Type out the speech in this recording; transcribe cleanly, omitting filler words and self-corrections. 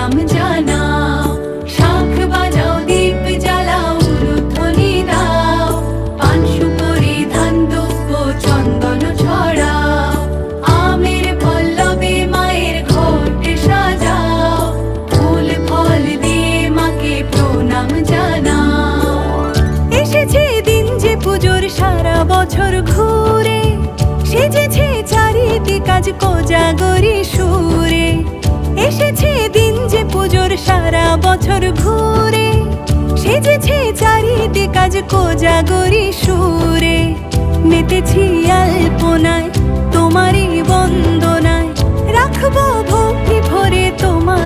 প্রণাম জানাও। শাঁখ বাজাও, দীপ জ্বালাও, উলুধ্বনি দাও, পান সুপারি ধান দুব্য চন্দন ছড়াও। আমের পল্লবে মায়ের ঘট সাজাও, ফুল ফল দিয়ে মাকে প্রণাম জানাও। এসেছে দিন যে পুজোর সারা বছর ঘুরে, সেজেছে চারিদিক আজ কোজাগরি সুরে। এসেছে দিন যে পুজোর সারা বছর ঘুরে, সেজেছে চারিদিক আজ কোজাগরি সুরে। মেতেছি আলপনায় তোমারই বন্দনায়, রাখবো ভক্তি ভরে তোমার